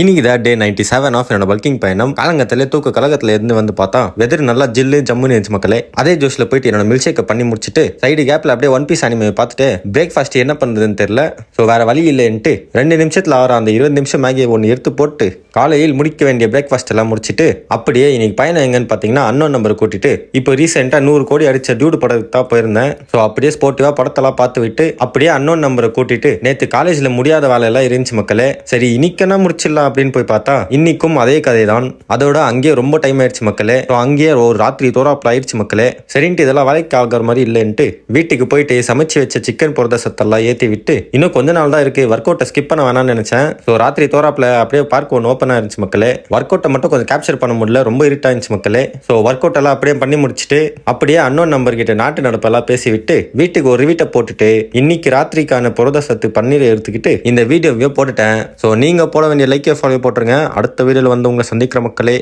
இன்னைக்கு தான் டே 97 ஆஃப் என்னோட பல்கிங் பயணம். காலங்கத்திலே தூக்க கழகத்துல இருந்து வந்து பார்த்தா வெதர் நல்லா ஜில்லு ஜம்முன்னு இருந்துச்சு மக்களே. அதே ஜோஷ்ல போயிட்டு என்னோட மில்க் ஷேக்கை பண்ணி முடிச்சுட்டு சைடு கேப்ல அப்படியே ஒன் பீஸ் அனிமே பார்த்துட்டு பிரேக்ஃபாஸ்ட் என்ன பண்றதுன்னு தெரியல. ஸோ வேற வழி இல்லைன்ட்டு 2 நிமிஷத்துல ஆற அந்த 20 நிமிஷம் மேகியை ஒன்று எடுத்து போட்டு காலையில் முடிக்க வேண்டிய பிரேக்ஃபாஸ்ட் எல்லாம் முடிச்சுட்டு அப்படியே இன்னைக்கு பயணம் எங்கன்னு பார்த்தீங்கன்னா அன்னோன் நம்பரை கூட்டிட்டு இப்போ ரீசெண்டாக 100 கோடி அடிச்ச டியூடு படத்துக்கு தான் போயிருந்தேன். ஸோ அப்படியே ஸ்போர்ட்டிவா படத்தெல்லாம் பார்த்து விட்டு அப்படியே அன்னோன் நம்பரை கூட்டிட்டு நேற்று காலேஜ்ல முடியாத வேலையெல்லாம் இருந்துச்சு மக்களே. சரி இன்னைக்குன்னா முடிச்சிடலாம் அப்படின்னு போய் பார்த்தா இன்னைக்கும் அதே கதை தான். அதோட அங்கேயே ரொம்ப டைம் ஆயிடுச்சு மக்களே. அங்கேயே ஒரு ராத்திரி தோறாப்புல ஆயிடுச்சு மக்களே. சரின்ட்டு இதெல்லாம் வேலைக்கு ஆகிற மாதிரி இல்லைன்ட்டு வீட்டுக்கு போயிட்டு சமைச்சு வச்ச சிக்கன் புரத சத்தெல்லாம் ஏற்றி விட்டு இன்னும் கொஞ்ச நாள் தான் இருக்கு, ஒர்க் அவுட்டை ஸ்கிப் பண்ண வேணாம்னு நினைச்சேன். ஸோ ராத்திரி தோறாப்புல அப்படியே பார்க் ஒன்று ஓப்பனாக இருந்துச்சு மக்களே. ஒர்க் அவுட்டை மட்டும் கொஞ்சம் கேப்சர் பண்ண முடியல, ரொம்ப இருட்டா இருந்துச்சு மக்களே. ஸோ ஒர்க் அவுட் எல்லாம் அப்படியே பண்ணி முடிச்சுட்டு அப்படியே அன்னோன் நம்பர் கிட்ட நாட்டு நடப்பெல்லாம் பேசி விட்டு வீட்டுக்கு ஒரு ரிவீட்டை போட்டுட்டு இன்னைக்கு ராத்திரிக்கான புரத சத்து பன்னீரை எடுத்துக்கிட்டு இந்த வீடியோவையோ போட்டுட்டேன். ஸோ நீங்க போட வேண்டிய லைக்கை ஃபாலோ போட்டுருங்க. அடுத்த வீடியோவில் வந்து உங்களை சந்திக்கிற மக்களே.